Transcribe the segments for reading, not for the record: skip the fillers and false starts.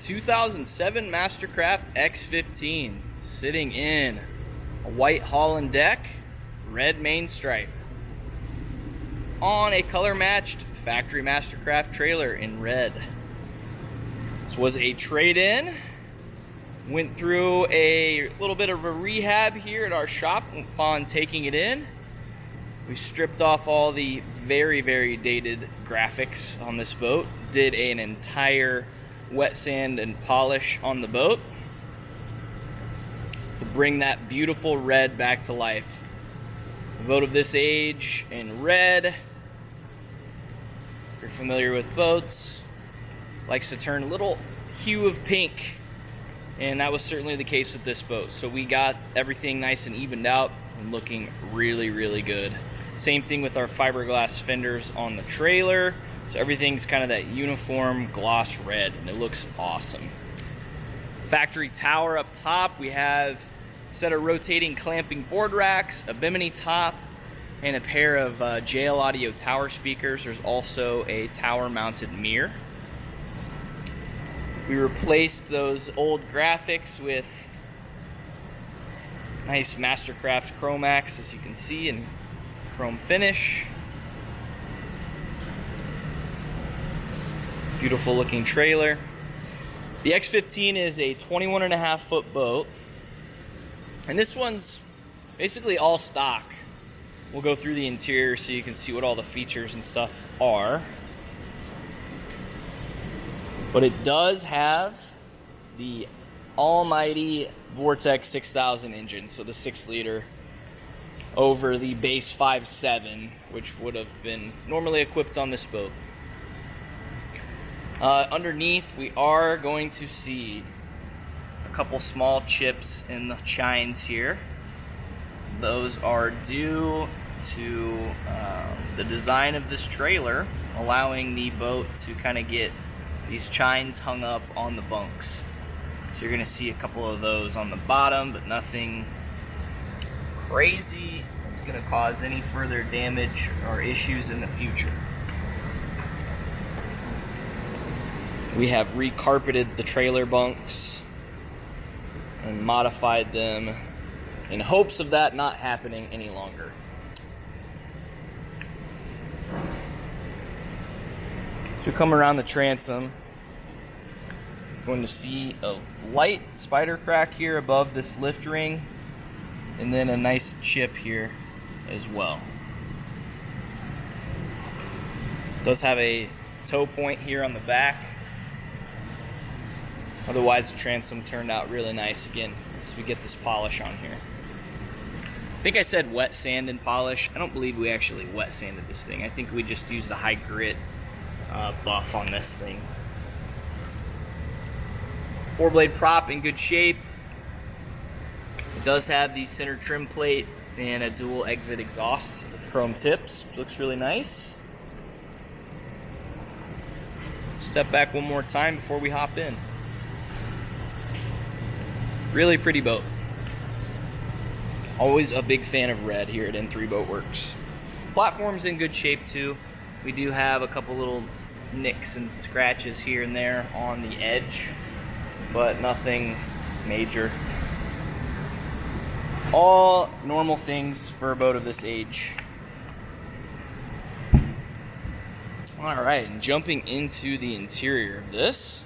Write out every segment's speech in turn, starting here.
2007 MasterCraft X15 sitting in a white Holland deck, red main stripe, on a color matched factory MasterCraft trailer in red. This was a trade-in. Went through a little bit of a rehab here at our shop upon taking it in. We stripped off all the very, very dated graphics on this boat. Did an entire wet sand and polish on the boat to bring that beautiful red back to life. A boat of this age in red, if you're familiar with boats, likes to turn a little hue of pink, and that was certainly the case with this boat. So we got everything nice and evened out and looking really, really good. Same thing with our fiberglass fenders on the trailer. So everything's kind of that uniform gloss red, and it looks awesome. Factory tower up top, we have a set of rotating clamping board racks, a bimini top, and a pair of JL Audio tower speakers. There's also a tower mounted mirror. We replaced those old graphics with nice MasterCraft Chromax, as you can see, and chrome finish. Beautiful looking trailer. The X15 is a 21.5 foot boat, and this one's basically all stock. We'll go through the interior so you can see what all the features and stuff are. But it does have the almighty Vortex 6000 engine, so the 6-liter over the base 5.7, which would have been normally equipped on this boat. Underneath, we are going to see a couple small chips in the chines here. Those are due to the design of this trailer, allowing the boat to kind of get these chines hung up on the bunks. So you're going to see a couple of those on the bottom, but nothing crazy that's going to cause any further damage or issues in the future. We have recarpeted the trailer bunks and modified them in hopes of that not happening any longer. So come around the transom, you're going to see a light spider crack here above this lift ring, and then a nice chip here as well. It does have a toe point here on the back. Otherwise, the transom turned out really nice again as we get this polish on here. I think I said wet sand and polish. I don't believe we actually wet sanded this thing. I think we just used the high grit buff on this thing. 4-blade prop in good shape. It does have the center trim plate and a dual exit exhaust with chrome tips, which looks really nice. Step back one more time before we hop in. Really pretty boat. Always a big fan of red here at N3 Boatworks. Platform's in good shape too. We do have a couple little nicks and scratches here and there on the edge, but nothing major. All normal things for a boat of this age. Alright, and jumping into the interior of this.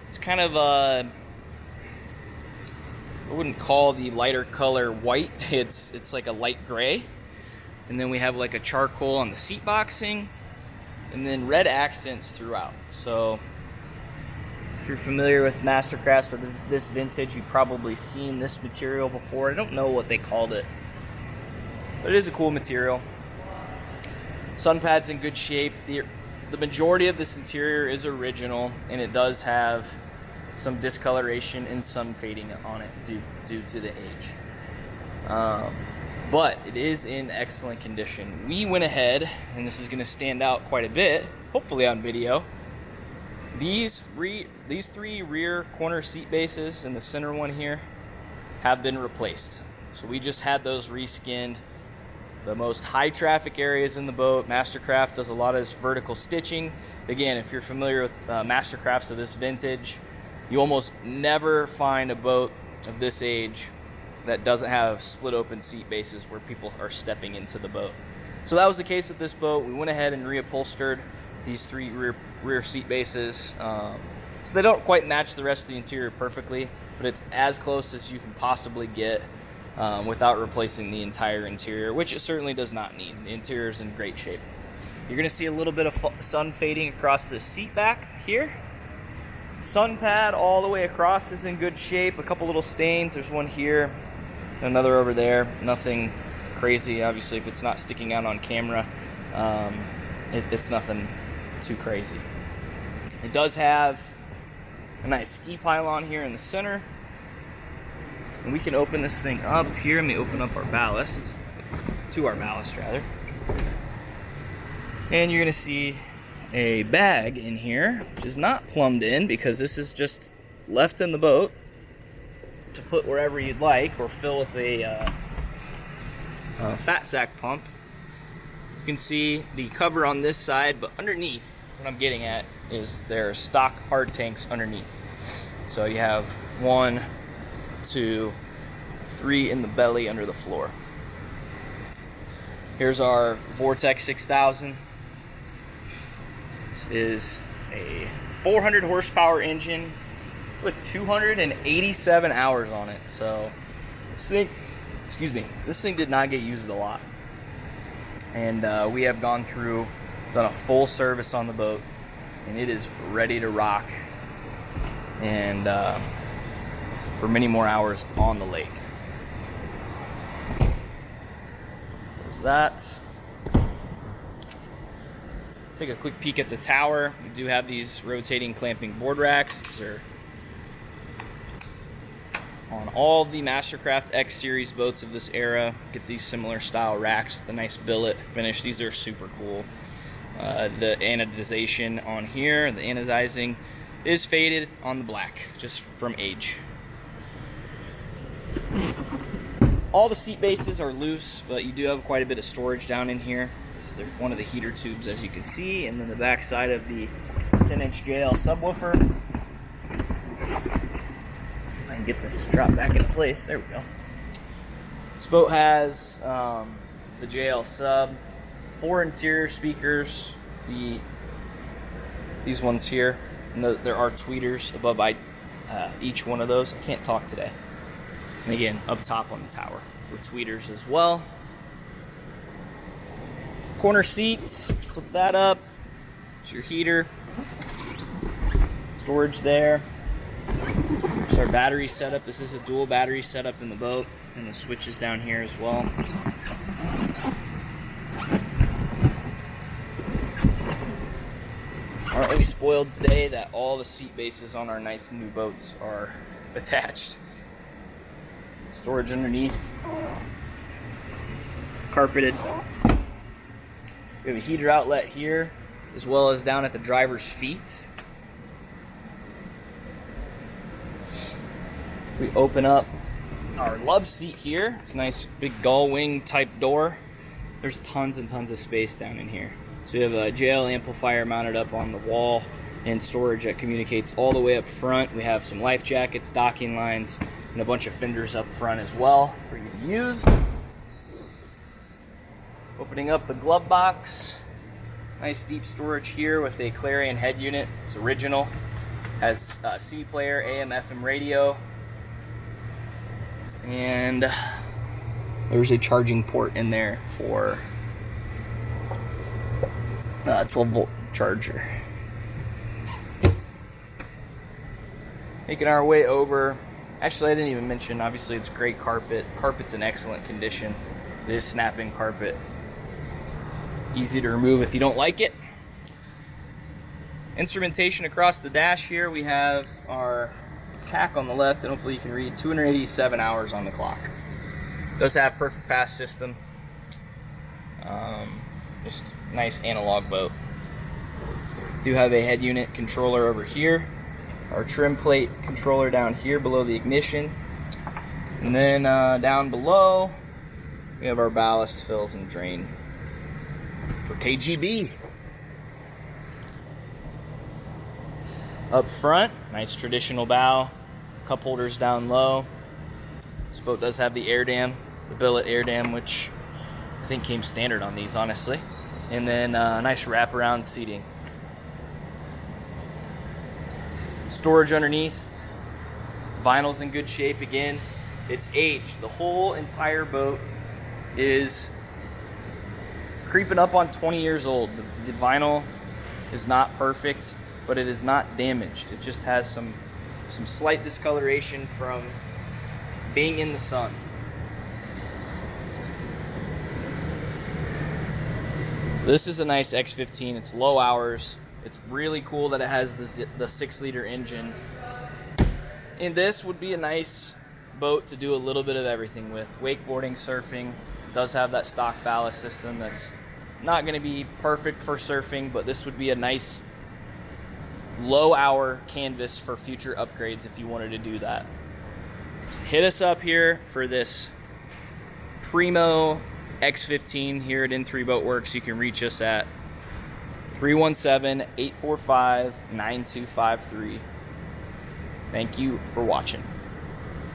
It's kind of a, I wouldn't call the lighter color white. It's like a light gray. And then we have like a charcoal on the seat boxing, and then red accents throughout. So if you're familiar with MasterCrafts of this vintage, you've probably seen this material before. I don't know what they called it, but it is a cool material. Sun pad's in good shape. The majority of this interior is original, and it does have some discoloration and some fading on it due to the age. But it is in excellent condition. We went ahead, and this is going to stand out quite a bit, hopefully on video. These three rear corner seat bases and the center one here have been replaced. So we just had those reskinned the most high traffic areas in the boat. MasterCraft does a lot of this vertical stitching. Again, if you're familiar with MasterCrafts of this vintage, you almost never find a boat of this age that doesn't have split open seat bases where people are stepping into the boat. So that was the case with this boat. We went ahead and reupholstered these 3 rear seat bases. So they don't quite match the rest of the interior perfectly, but it's as close as you can possibly get without replacing the entire interior, which it certainly does not need. The interior is in great shape. You're going to see a little bit of sun fading across the seat back here. Sun pad all the way across is in good shape. A couple little stains. There's one here, another over there. Nothing crazy. Obviously, if it's not sticking out on camera, it's nothing too crazy. It does have a nice ski pylon here in the center. And we can open this thing up here. Let me open up our ballast, rather. And you're gonna see a bag in here, which is not plumbed in because this is just left in the boat to put wherever you'd like, or fill with a fat sack pump. You can see the cover on this side, but underneath, what I'm getting at is there are stock hard tanks underneath. So you have 1, 2, 3 in the belly under the floor. Here's our Vortex 6000. This is a 400 horsepower engine with 287 hours on it. So this thing did not get used a lot. And we have gone through, done a full service on the boat, and it is ready to rock and for many more hours on the lake. There's that. Take a quick peek at the tower. We do have these rotating clamping board racks. These are on all the MasterCraft X series boats of this era. Get these similar style racks, the nice billet finish. These are super cool. The anodization on here, the anodizing is faded on the black, just from age. All the seat bases are loose, but you do have quite a bit of storage down in here. This is one of the heater tubes, as you can see, and then the back side of the 10-inch JL subwoofer. I can get this to drop back into place. There we go. This boat has the JL sub, 4 interior speakers, these ones here, and there are tweeters above each one of those. I can't talk today. And again, up top on the tower with tweeters as well. Corner seats, flip that up. It's your heater. Storage there. There's our battery setup. This is a dual battery setup in the boat, and the switch is down here as well. Aren't we spoiled today that all the seat bases on our nice new boats are attached? Storage underneath. Carpeted. We have a heater outlet here, as well as down at the driver's feet. We open up our love seat here. It's a nice big gull wing type door. There's tons and tons of space down in here. So we have a JL amplifier mounted up on the wall and storage that communicates all the way up front. We have some life jackets, docking lines, and a bunch of fenders up front as well for you to use. Opening up the glove box. Nice deep storage here with a Clarion head unit. It's original. Has a CD player, AM, FM radio. And there's a charging port in there for 12-volt charger. Making our way over. Actually, I didn't even mention, obviously it's great carpet. Carpet's in excellent condition. It is snap-in carpet. Easy to remove if you don't like it. Instrumentation across the dash here. We have our tack on the left, and hopefully you can read 287 hours on the clock. Does have perfect pass system. Just nice analog boat. Do have a head unit controller over here. Our trim plate controller down here below the ignition. And then down below, We have our ballast, fills, and drain for KGB. Up front, nice traditional bow, cup holders down low. This boat does have the air dam, the billet air dam, which I think came standard on these, honestly. And then nice wraparound seating. Storage underneath. Vinyl's in good shape again. It's aged. The whole entire boat is creeping up on 20 years old. The vinyl is not perfect, but it is not damaged. It just has some slight discoloration from being in the sun. This is a nice X15. It's low hours. It's really cool that it has the 6-liter engine. And this would be a nice boat to do a little bit of everything with. Wakeboarding, surfing. It does have that stock ballast system that's not going to be perfect for surfing, but this would be a nice low hour canvas for future upgrades if you wanted to do that. Hit us up here for this Primo X15 here at N3 Boatworks. You can reach us at 317-845-9253. Thank you for watching.